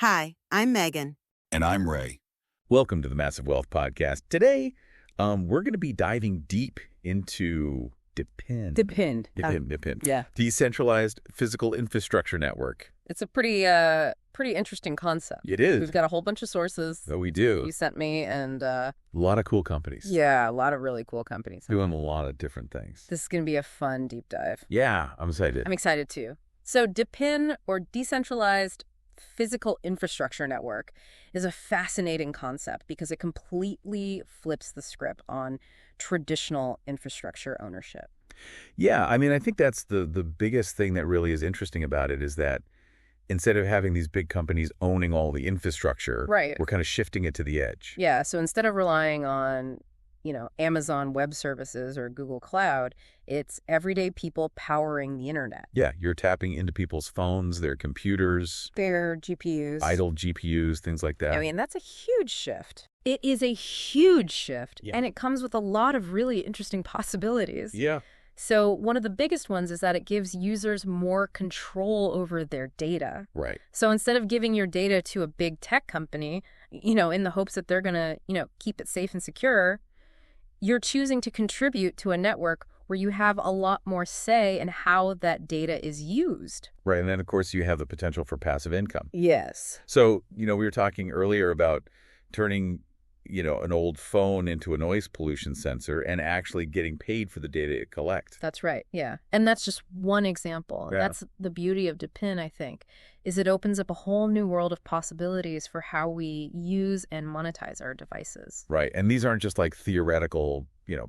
Hi, I'm Megan. And I'm Ray. Welcome to the Massive Wealth Podcast. Today, we're going to be diving deep into DePIN. DePIN. Yeah. Decentralized Physical Infrastructure Network. It's a pretty interesting concept. It is. We've got a whole bunch of sources. Oh, we do. You sent me, and A lot of cool companies. yeah, a lot of really cool companies. Doing a lot of different things. This is going to be a fun deep dive. Yeah, I'm excited. I'm excited too. So DePIN, or Decentralized Physical Infrastructure Network, is a fascinating concept because it completely flips the script on traditional infrastructure ownership. Yeah, I mean, I think that's the biggest thing that really is interesting about it is that instead of having these big companies owning all the infrastructure, Right. we're kind of shifting it to the edge. Yeah, so instead of relying on, Amazon Web Services or Google Cloud, it's everyday people powering the internet. Yeah, you're tapping into people's phones, their computers, Their GPUs. idle GPUs, things like that. I mean, that's a huge shift. It is a huge shift, Yeah. and it comes with a lot of really interesting possibilities. Yeah. So one of the biggest ones is that it gives users more control over their data. Right. So instead of giving your data to a big tech company, in the hopes that they're going to, keep it safe and secure, you're choosing to contribute to a network where you have a lot more say in how that data is used. Right. And then, of course, you have the potential for passive income. Yes. So, we were talking earlier about turning, an old phone into a noise pollution sensor and actually getting paid for the data it collects. That's right. Yeah. And that's just one example. Yeah. That's the beauty of DePIN, I think, is it opens up a whole new world of possibilities for how we use and monetize our devices. Right. And these aren't just like theoretical,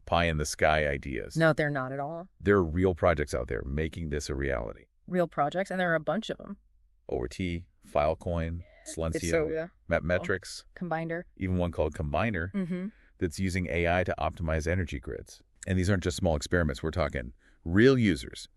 pie in the sky ideas. No, they're not at all. There are real projects out there making this a reality. Real projects, and there are a bunch of them. ORT, Filecoin, Silencio, Mapmetrics, Combiner. even one called Combiner that's using AI to optimize energy grids. And these aren't just small experiments. We're talking real users,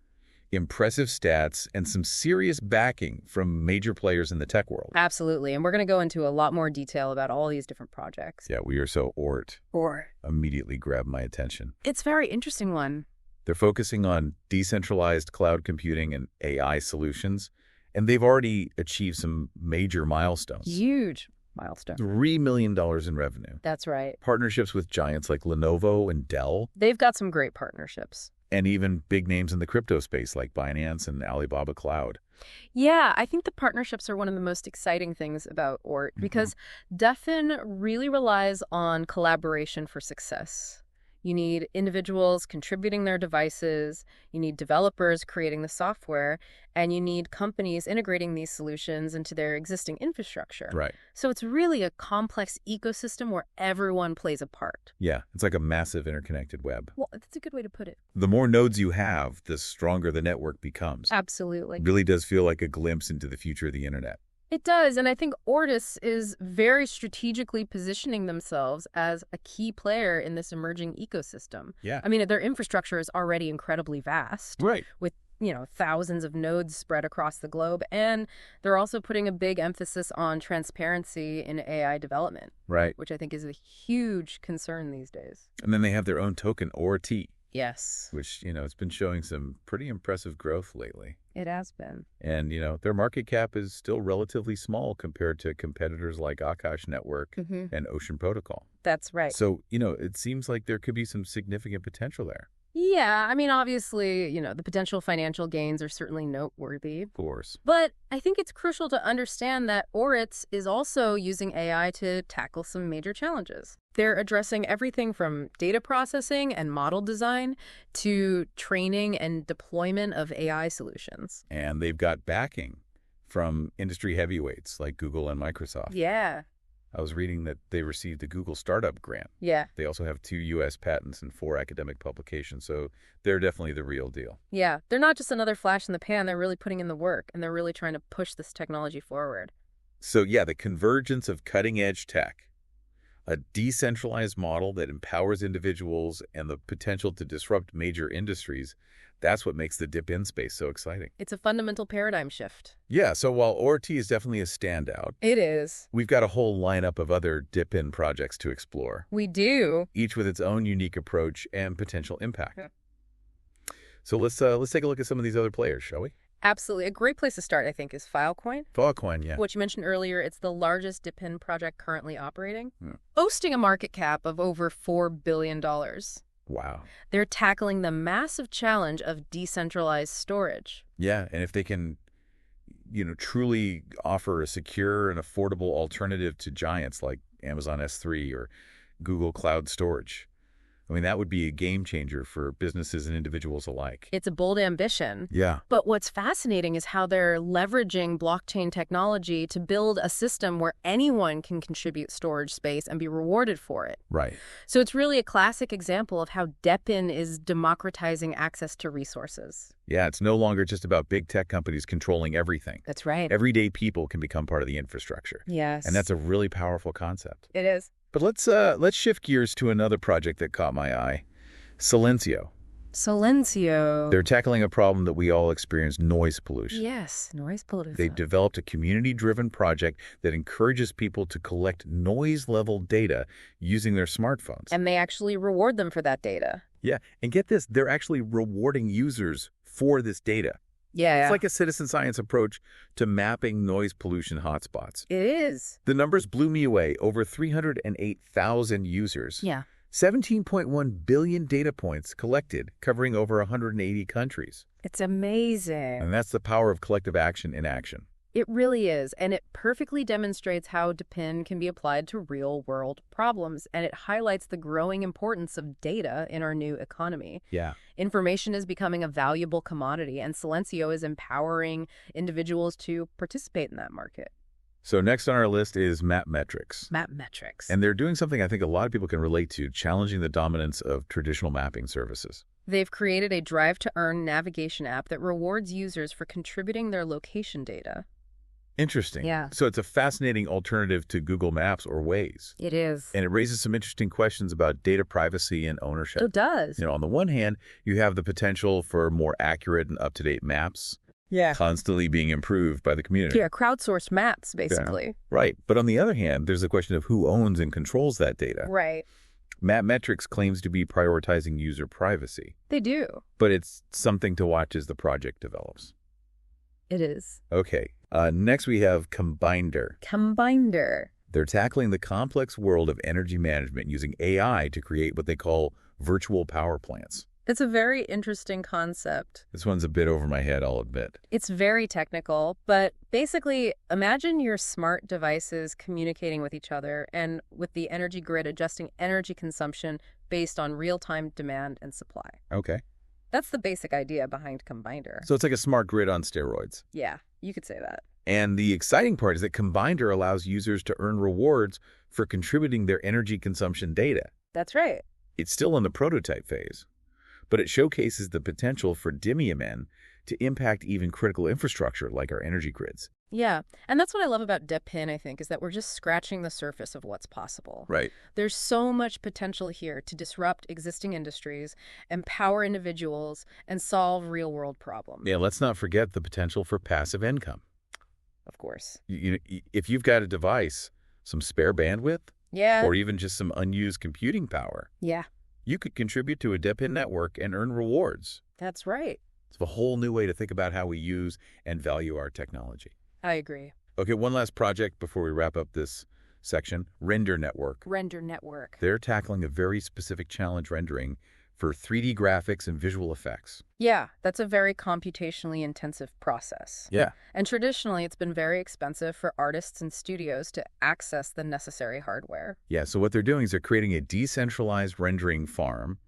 impressive stats, and some serious backing from major players in the tech world. Absolutely. And we're going to go into a lot more detail about all these different projects. Yeah, we are so ORT. Or Immediately grabbed my attention. it's a very interesting one. They're focusing on decentralized cloud computing and AI solutions, and they've already achieved some major milestones. Huge milestone. $3 million in revenue. That's right. Partnerships with giants like Lenovo and Dell, They've got some great partnerships. and even big names in the crypto space like Binance and Alibaba Cloud. Yeah, I think the partnerships are one of the most exciting things about ORT because DePIN really relies on collaboration for success. You need individuals contributing their devices, you need developers creating the software, and you need companies integrating these solutions into their existing infrastructure. Right. So it's really a complex ecosystem where everyone plays a part. Yeah, it's like a massive interconnected web. Well, that's a good way to put it. The more nodes you have, the stronger the network becomes. Absolutely. It really does feel like a glimpse into the future of the internet. It does, and I think Ortis is very strategically positioning themselves as a key player in this emerging ecosystem. Yeah. I mean, their infrastructure is already incredibly vast, Right. with thousands of nodes spread across the globe, and they're also putting a big emphasis on transparency in AI development, Right. which I think is a huge concern these days. And then they have their own token, ORT, Yes, which, it's been showing some pretty impressive growth lately. it has been. And, their market cap is still relatively small compared to competitors like Akash Network and Ocean Protocol. That's right. So, it seems like there could be some significant potential there. Yeah, I mean, obviously, the potential financial gains are certainly noteworthy. Of course. But I think it's crucial to understand that Oritz is also using AI to tackle some major challenges. They're addressing everything from data processing and model design to training and deployment of AI solutions. And they've got backing from industry heavyweights like Google and Microsoft. Yeah. I was reading that they received a Google Startup Grant. Yeah. They also have 2 U.S. patents and 4 academic publications, so they're definitely the real deal. Yeah. They're not just another flash in the pan. They're really putting in the work, and they're really trying to push this technology forward. So, yeah, the convergence of cutting-edge tech, a decentralized model that empowers individuals, and the potential to disrupt major industries, that's what makes the DePIN space so exciting. It's a fundamental paradigm shift. Yeah, so while ORT is definitely a standout, It is. we've got a whole lineup of other DePIN projects to explore, We do. each with its own unique approach and potential impact. Yeah. So let's take a look at some of these other players, shall we? Absolutely. A great place to start, I think, is Filecoin, Filecoin, yeah. which you mentioned earlier. It's the largest DePIN project currently operating, Yeah. boasting a market cap of over $4 billion. Wow. They're tackling the massive challenge of decentralized storage. Yeah, and if they can, truly offer a secure and affordable alternative to giants like Amazon S3 or Google Cloud Storage, I mean, that would be a game changer for businesses and individuals alike. It's a bold ambition. Yeah. But what's fascinating is how they're leveraging blockchain technology to build a system where anyone can contribute storage space and be rewarded for it. Right. So it's really a classic example of how DePIN is democratizing access to resources. Yeah, it's no longer just about big tech companies controlling everything. That's right. Everyday people can become part of the infrastructure. Yes. And that's a really powerful concept. It is. But let's shift gears to another project that caught my eye, Silencio. Silencio. They're tackling a problem that we all experience, noise pollution. Yes, noise pollution. They've developed a community-driven project that encourages people to collect noise-level data using their smartphones. And they actually reward them for that data. Yeah, and get this, they're actually rewarding users for this data. Yeah. It's like a citizen science approach to mapping noise pollution hotspots. It is. The numbers blew me away. Over 308,000 users. Yeah. 17.1 billion data points collected, covering over 180 countries. It's amazing. And that's the power of collective action in action. It really is, and it perfectly demonstrates how DePIN can be applied to real-world problems, and it highlights the growing importance of data in our new economy. Yeah. Information is becoming a valuable commodity, and Silencio is empowering individuals to participate in that market. So next on our list is Mapmetrics. Mapmetrics. And they're doing something I think a lot of people can relate to, challenging the dominance of traditional mapping services. They've created a drive-to-earn navigation app that rewards users for contributing their location data. Interesting. Yeah. So it's a fascinating alternative to Google Maps or Waze. It is. And it raises some interesting questions about data privacy and ownership. It does. On the one hand, you have the potential for more accurate and up-to-date maps. Yeah. Constantly being improved by the community. Yeah, crowdsourced maps, basically. Yeah. Right. But on the other hand, there's the question of who owns and controls that data. Right. Mapmetrics claims to be prioritizing user privacy. They do. But it's something to watch as the project develops. It is. Okay. Next we have Combinder. Combinder. They're tackling the complex world of energy management using AI to create what they call virtual power plants. It's a very interesting concept. This one's a bit over my head, I'll admit. It's very technical, but basically, imagine your smart devices communicating with each other and with the energy grid adjusting energy consumption based on real-time demand and supply. Okay. That's the basic idea behind Combinder. So it's like a smart grid on steroids. Yeah, you could say that. And the exciting part is that Combinder allows users to earn rewards for contributing their energy consumption data. That's right. It's still in the prototype phase, but it showcases the potential for DePIN to impact even critical infrastructure like our energy grids. Yeah, and that's what I love about DePIN, I think, is that we're just scratching the surface of what's possible. Right. There's so much potential here to disrupt existing industries, empower individuals, and solve real-world problems. Yeah, let's not forget the potential for passive income. Of course. If you've got a device, some spare bandwidth, Yeah. or even just some unused computing power, Yeah, you could contribute to a DePIN network and earn rewards. that's right. It's a whole new way to think about how we use and value our technology. I agree. Okay, one last project before we wrap up this section, Render Network. Render Network. They're tackling a very specific challenge rendering for 3D graphics and visual effects. Yeah, that's a very computationally intensive process. Yeah. And traditionally, it's been very expensive for artists and studios to access the necessary hardware. Yeah, so what they're doing is they're creating a decentralized rendering farm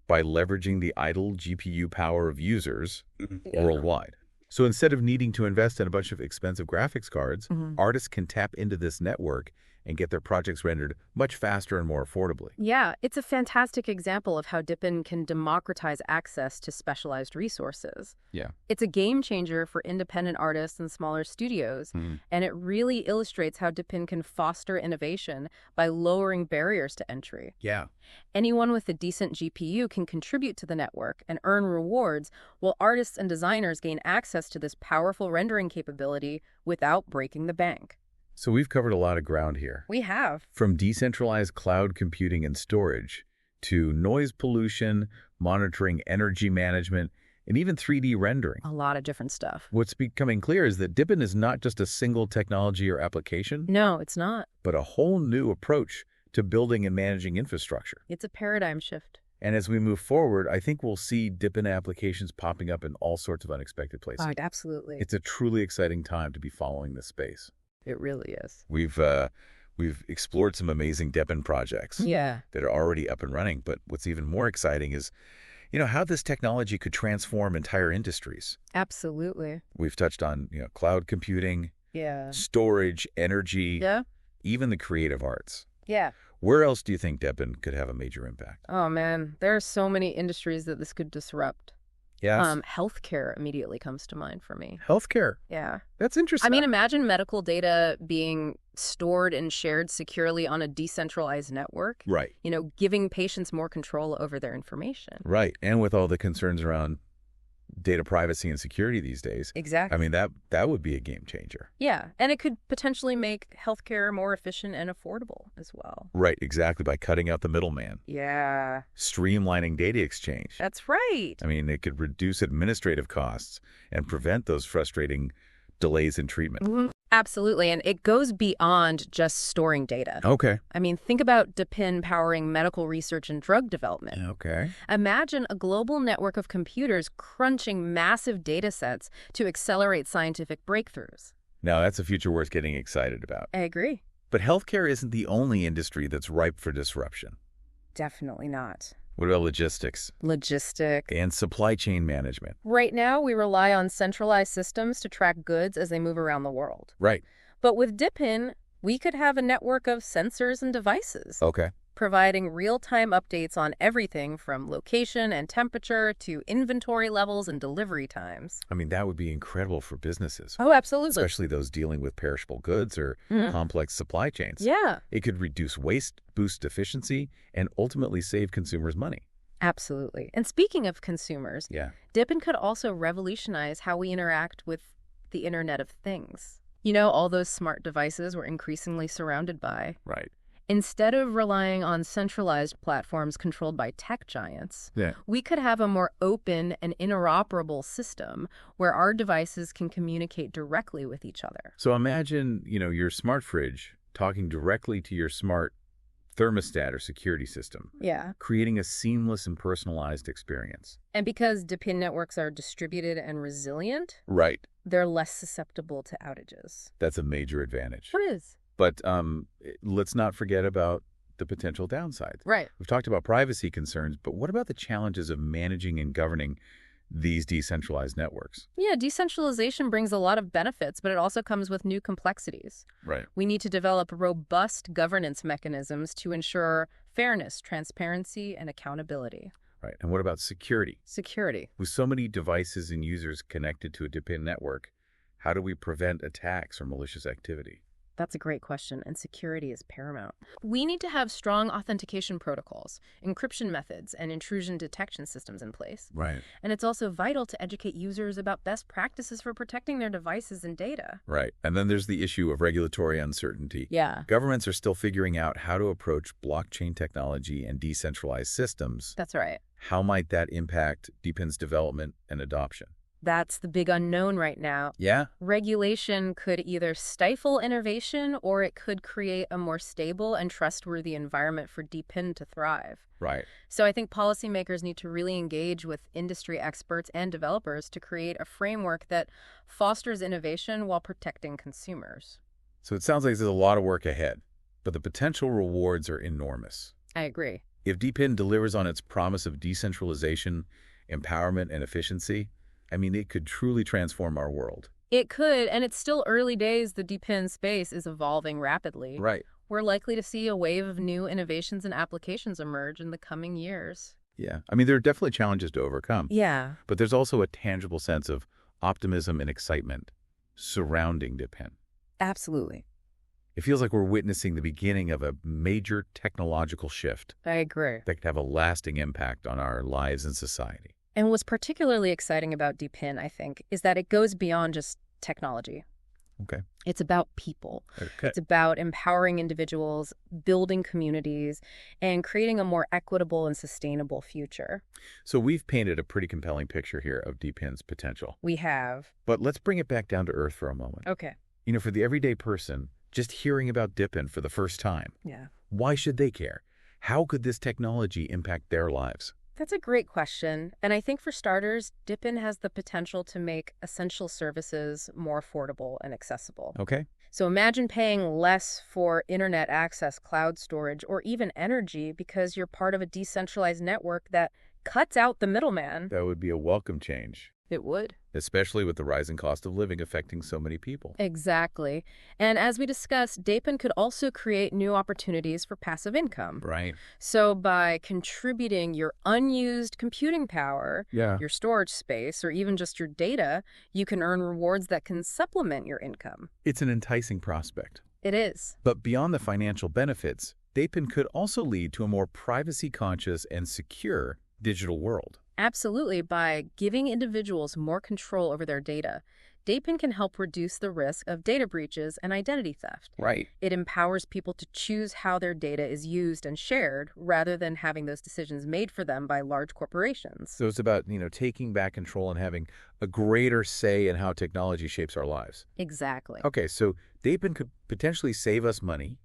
by leveraging the idle GPU power of users worldwide. So instead of needing to invest in a bunch of expensive graphics cards, artists can tap into this network and get their projects rendered much faster and more affordably. Yeah, it's a fantastic example of how DePIN can democratize access to specialized resources. Yeah. It's a game changer for independent artists and smaller studios, and it really illustrates how DePIN can foster innovation by lowering barriers to entry. Yeah. Anyone with a decent GPU can contribute to the network and earn rewards, while artists and designers gain access to this powerful rendering capability without breaking the bank. So we've covered a lot of ground here. We have. From decentralized cloud computing and storage to noise pollution, monitoring energy management, and even 3D rendering. A lot of different stuff. What's becoming clear is that DePIN is not just a single technology or application, No, it's not. but a whole new approach to building and managing infrastructure. It's a paradigm shift. And as we move forward, I think we'll see DePIN applications popping up in all sorts of unexpected places. Oh, absolutely. It's a truly exciting time to be following this space. It really is. We've explored some amazing DePIN projects Yeah. that are already up and running, but what's even more exciting is, how this technology could transform entire industries. Absolutely. We've touched on, cloud computing, Yeah. storage, energy, Yeah. even the creative arts. Yeah. Where else do you think DePIN could have a major impact? Oh, man. There are so many industries that this could disrupt. Yes. Healthcare immediately comes to mind for me. Healthcare. Yeah. That's interesting. I mean, imagine medical data being stored and shared securely on a decentralized network. Right. Giving patients more control over their information. Right. And with all the concerns around data privacy and security these days, Exactly. I mean, that would be a game changer. Yeah. And it could potentially make healthcare more efficient and affordable as well. Right, exactly, by cutting out the middleman. Yeah. Streamlining data exchange. That's right. I mean, it could reduce administrative costs and prevent those frustrating delays in treatment. Mhm. Absolutely. And it goes beyond just storing data. Okay. I mean, think about DePIN powering medical research and drug development. Okay. Imagine a global network of computers crunching massive data sets to accelerate scientific breakthroughs. Now, that's a future worth getting excited about. I agree. But healthcare isn't the only industry that's ripe for disruption. Definitely not. What about logistics Logistic. and supply chain management? Right now, we rely on centralized systems to track goods as they move around the world. Right. But with DePIN, we could have a network of sensors and devices, Okay. providing real-time updates on everything from location and temperature to inventory levels and delivery times. I mean, that would be incredible for businesses, Oh, absolutely. especially those dealing with perishable goods or complex supply chains. Yeah, It could reduce waste, boost efficiency, and ultimately save consumers money. absolutely. And speaking of consumers, Yeah. DePIN could also revolutionize how we interact with the Internet of Things. All those smart devices we're increasingly surrounded by. Right. Instead of relying on centralized platforms controlled by tech giants, Yeah. we could have a more open and interoperable system where our devices can communicate directly with each other. So imagine, your smart fridge talking directly to your smart thermostat or security system, Yeah. creating a seamless and personalized experience. And because DePIN networks are distributed and resilient, Right. they're less susceptible to outages. That's a major advantage. What is? But let's not forget about the potential downsides. Right. We've talked about privacy concerns, but what about the challenges of managing and governing these decentralized networks? Yeah, decentralization brings a lot of benefits, but it also comes with new complexities. Right. We need to develop robust governance mechanisms to ensure fairness, transparency, and accountability. Right. And what about security? Security. With so many devices and users connected to a DePIN network, how do we prevent attacks or malicious activity? That's a great question, and security is paramount. We need to have strong authentication protocols, encryption methods, and intrusion detection systems in place. Right. And it's also vital to educate users about best practices for protecting their devices and data. Right. And then there's the issue of regulatory uncertainty. Yeah. Governments are still figuring out how to approach blockchain technology and decentralized systems. That's right. How might that impact DePIN's development and adoption? That's the big unknown right now. Yeah. Regulation could either stifle innovation or it could create a more stable and trustworthy environment for DePIN to thrive. Right. So I think policymakers need to really engage with industry experts and developers to create a framework that fosters innovation while protecting consumers. So it sounds like there's a lot of work ahead, but the potential rewards are enormous. I agree. If DePIN delivers on its promise of decentralization, empowerment, and efficiency, I mean, it could truly transform our world. It could, and it's still early days. The DePIN space is evolving rapidly. Right. We're likely to see a wave of new innovations and applications emerge in the coming years. Yeah. I mean, there are definitely challenges to overcome. Yeah. But there's also a tangible sense of optimism and excitement surrounding DePIN. Absolutely. It feels like we're witnessing the beginning of a major technological shift I agree. that could have a lasting impact on our lives and society. And what's particularly exciting about DePIN, I think, is that it goes beyond just technology. Okay. It's about people. Okay. It's about empowering individuals, building communities, and creating a more equitable and sustainable future. So we've painted a pretty compelling picture here of DePIN's potential. We have. But let's bring it back down to earth for a moment. Okay. For the everyday person, just hearing about DePIN for the first time, Yeah. why should they care? How could this technology impact their lives? That's a great question. And I think for starters, DePIN has the potential to make essential services more affordable and accessible. Okay. So imagine paying less for internet access, cloud storage, or even energy because you're part of a decentralized network that cuts out the middleman. That would be a welcome change, It would. especially with the rising cost of living affecting so many people. Exactly. And as we discussed, DePIN could also create new opportunities for passive income. Right. So by contributing your unused computing power, Yeah. your storage space, or even just your data, you can earn rewards that can supplement your income. It's an enticing prospect. It is. But beyond the financial benefits, DePIN could also lead to a more privacy-conscious and secure digital world. Absolutely. By giving individuals more control over their data, DePIN can help reduce the risk of data breaches and identity theft. Right. It empowers people to choose how their data is used and shared rather than having those decisions made for them by large corporations. So it's about, taking back control and having a greater say in how technology shapes our lives. Exactly. Okay, so DePIN could potentially save us money,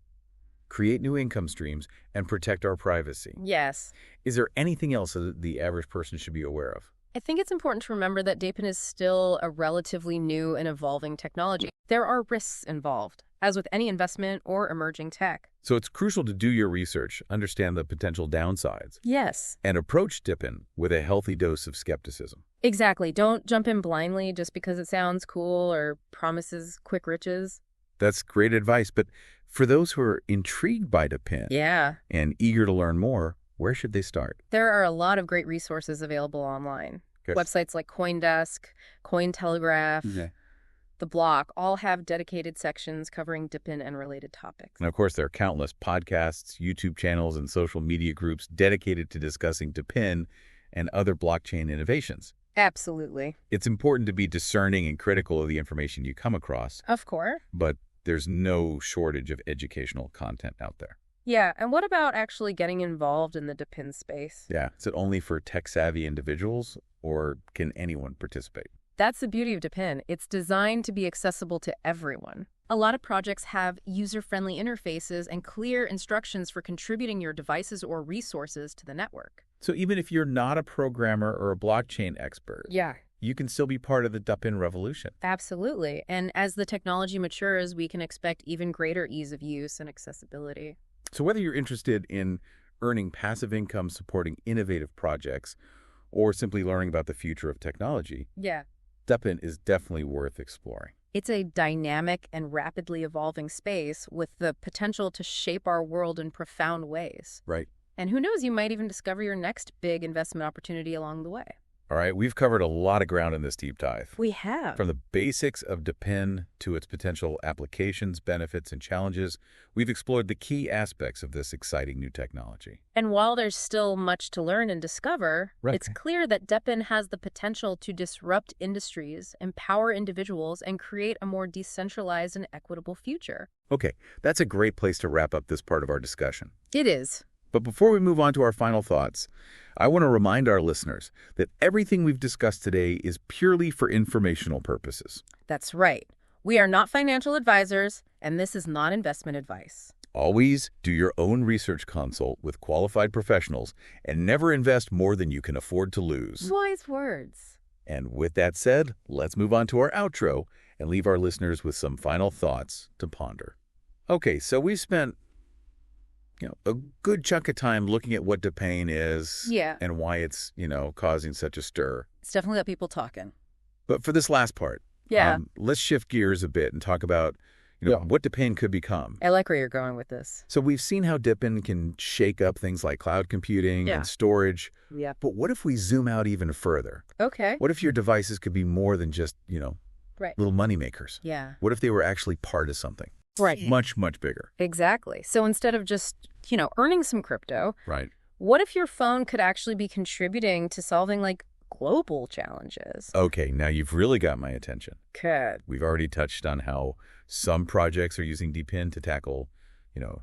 create new income streams, and protect our privacy. Yes. Is there anything else that the average person should be aware of? I think it's important to remember that DePIN is still a relatively new and evolving technology. There are risks involved, as with any investment or emerging tech. So it's crucial to do your research, understand the potential downsides, Yes. and approach DePIN with a healthy dose of skepticism. Exactly. Don't jump in blindly just because it sounds cool or promises quick riches. That's great advice, but for those who are intrigued by DePIN Yeah. and eager to learn more, where should they start? There are a lot of great resources available online. Good. Websites like CoinDesk, Cointelegraph, Okay. The Block all have dedicated sections covering DePIN and related topics. And of course, there are countless podcasts, YouTube channels, and social media groups dedicated to discussing DePIN and other blockchain innovations. Absolutely. It's important to be discerning and critical of the information you come across, Of course. but there's no shortage of educational content out there. Yeah, and what about actually getting involved in the DePIN space? Yeah. Is it only for tech-savvy individuals, or can anyone participate? That's the beauty of DePIN. It's designed to be accessible to everyone. A lot of projects have user-friendly interfaces and clear instructions for contributing your devices or resources to the network. So even if you're not a programmer or a blockchain expert, Yeah. you can still be part of the DePIN revolution. Absolutely. And as the technology matures, we can expect even greater ease of use and accessibility. So whether you're interested in earning passive income supporting innovative projects or simply learning about the future of technology, Yeah. DePIN is definitely worth exploring. It's a dynamic and rapidly evolving space with the potential to shape our world in profound ways. Right. And who knows, you might even discover your next big investment opportunity along the way. All right, we've covered a lot of ground in this deep dive. We have. From the basics of DePIN to its potential applications, benefits, and challenges, we've explored the key aspects of this exciting new technology. And while there's still much to learn and discover, Right. it's clear that DePIN has the potential to disrupt industries, empower individuals, and create a more decentralized and equitable future. Okay, that's a great place to wrap up this part of our discussion. It is. But before we move on to our final thoughts, I want to remind our listeners that everything we've discussed today is purely for informational purposes. That's right. We are not financial advisors, and this is not investment advice. Always do your own research consult with qualified professionals and never invest more than you can afford to lose. Wise words. And with that said, let's move on to our outro and leave our listeners with some final thoughts to ponder. Okay, so we've spent a good chunk of time looking at what DePIN is Yeah. and why it's, causing such a stir. It's definitely got people talking. But for this last part, Yeah. Let's shift gears a bit and talk about what DePIN could become. I like where you're going with this. So we've seen how DePIN can shake up things like cloud computing Yeah. and storage. Yeah. But what if we zoom out even further? Okay. What if your devices could be more than just, Right. little money makers? Yeah. What if they were actually part of something Right. much, much bigger? Exactly. So instead of just, earning some crypto, Right. what if your phone could actually be contributing to solving global challenges. Okay, now you've really got my attention. Good. We've already touched on how some projects are using DePIN to tackle,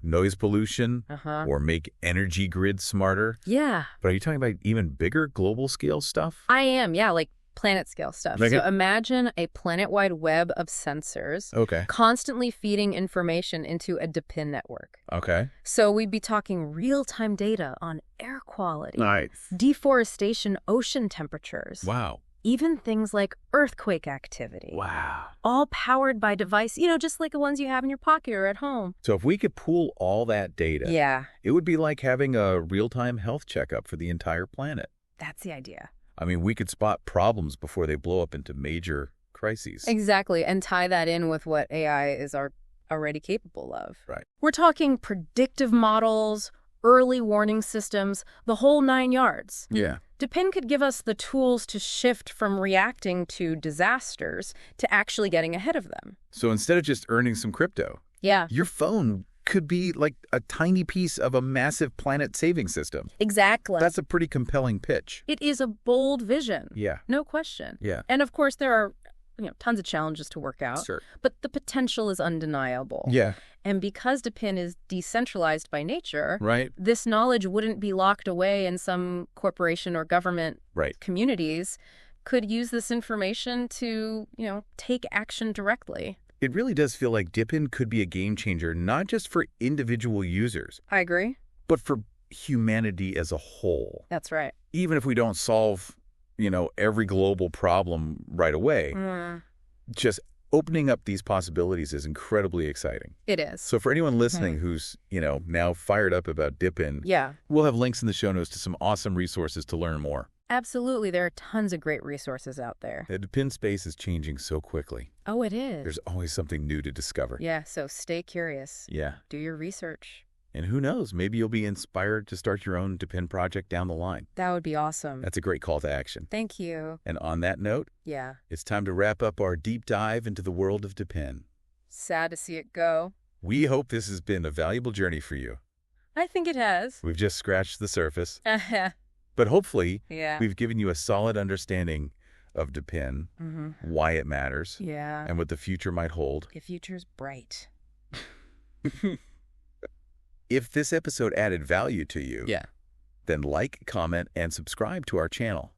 noise pollution or make energy grids smarter. Yeah. But are you talking about even bigger global scale stuff? I am, yeah, like planet scale stuff. Okay. So imagine a planet-wide web of sensors constantly feeding information into a DePIN network. Okay. So we'd be talking real-time data on air quality, Nice. deforestation, ocean temperatures. Wow. Even things like earthquake activity. Wow. All powered by device, just like the ones you have in your pocket or at home. So if we could pool all that data, it would be like having a real-time health checkup for the entire planet. That's the idea. I mean, we could spot problems before they blow up into major crises. Exactly, and tie that in with what AI is already capable of. Right. We're talking predictive models, early warning systems, the whole 9 yards. Yeah. DePIN could give us the tools to shift from reacting to disasters to actually getting ahead of them. So instead of just earning some crypto, your phone could be like a tiny piece of a massive planet-saving system. Exactly. That's a pretty compelling pitch. It is a bold vision. Yeah. No question. Yeah. And of course, there are tons of challenges to work out. Sure. But the potential is undeniable. Yeah. And because DePIN is decentralized by nature, Right. this knowledge wouldn't be locked away in some corporation or government communities, could use this information to, take action directly. It really does feel like DePIN could be a game changer, not just for individual users, I agree. but for humanity as a whole. That's right. Even if we don't solve, every global problem right away, just opening up these possibilities is incredibly exciting. It is. So for anyone listening who's, now fired up about DePIN, we'll have links in the show notes to some awesome resources to learn more. Absolutely. There are tons of great resources out there. The DePIN space is changing so quickly. Oh, it is. There's always something new to discover. Yeah, so stay curious. Yeah. Do your research. And who knows, maybe you'll be inspired to start your own DePIN project down the line. That would be awesome. That's a great call to action. Thank you. And on that note, it's time to wrap up our deep dive into the world of DePIN. Sad to see it go. We hope this has been a valuable journey for you. I think it has. We've just scratched the surface. But hopefully, we've given you a solid understanding of DePIN, why it matters, and what the future might hold. The future's bright. If this episode added value to you, then like, comment, and subscribe to our channel.